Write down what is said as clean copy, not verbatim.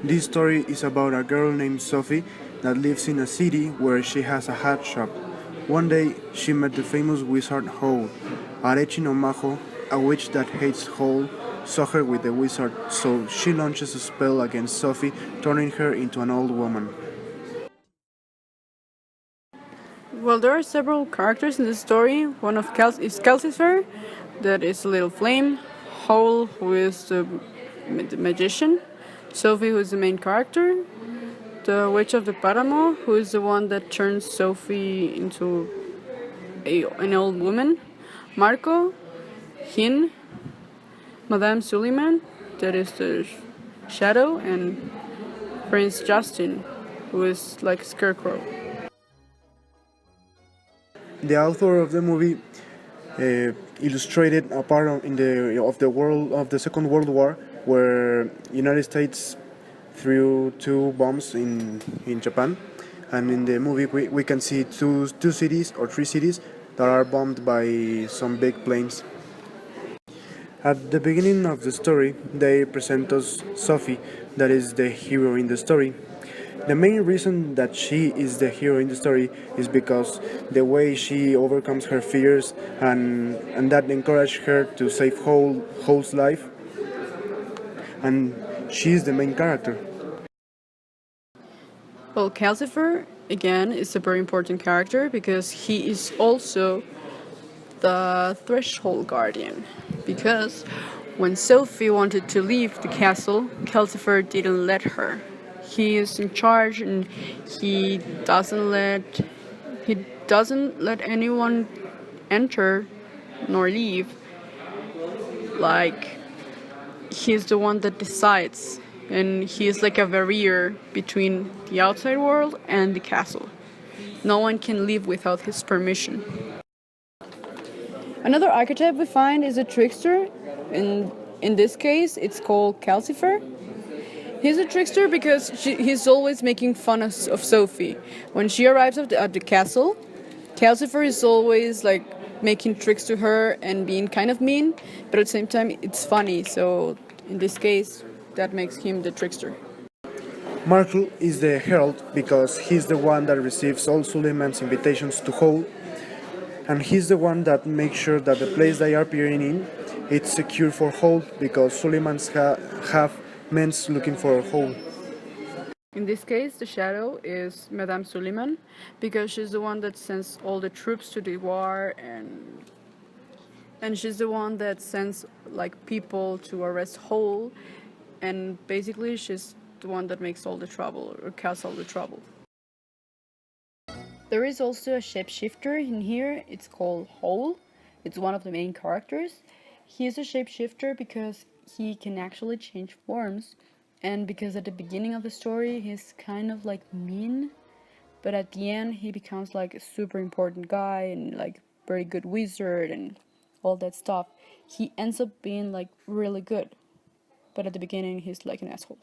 This story is about a girl named Sophie that lives in a city where she has a hat shop. One day, she met the famous wizard Oaej. Oaej no Majo, a witch that hates Oaej, saw her with the wizard, so she launches a spell against Sophie, turning her into an old woman. Well, there are several characters in the story. One of is Calcifer, that is a little flame. Howl, who is the magician. Sophie, who is the main character. The Witch of the Paramo, who is the one that turns Sophie into an old woman. Marco, Hin, Madame Suleiman, that is the shadow, and Prince Justin, who is like a scarecrow. The author of the movie illustrated a part of the Second World War, where United States threw two bombs in Japan, and in the movie we can see two cities or three cities that are bombed by some big planes. At the beginning of the story, they present us Sophie, that is the hero in the story. The main reason that she is the hero in the story is because the way she overcomes her fears and that encouraged her to save Hole's life, and she is the main character. Well, Calcifer, again, is a very important character because he is also the threshold guardian. Because when Sophie wanted to leave the castle, Calcifer didn't let her. He is in charge, and he doesn't let anyone enter nor leave. Like, he's the one that decides, and he's like a barrier between the outside world and the castle. No one can leave without his permission. Another archetype we find is a trickster. In this case, it's called Calcifer. He's a trickster because he's always making fun of Sophie. When she arrives at the castle, Calcifer is always like making tricks to her and being kind of mean, but at the same time it's funny. So in this case, that makes him the trickster. Markle is the herald because he's the one that receives all Suleiman's invitations to Hole, and he's the one that makes sure that the place they are appearing in it's secure for Hole because Suleiman's have men looking for a Hole. In this case, the shadow is Madame Suleiman because she's the one that sends all the troops to the war, and she's the one that sends like people to arrest Hole, and basically she's the one that makes all the trouble or causes all the trouble. There is also a shapeshifter in here. It's called Hole. It's one of the main characters. He is a shapeshifter because he can actually change forms, and because at the beginning of the story he's kind of like mean, but at the end he becomes like a super important guy and like very good wizard and all that stuff. He ends up being like really good, but at the beginning he's like an asshole.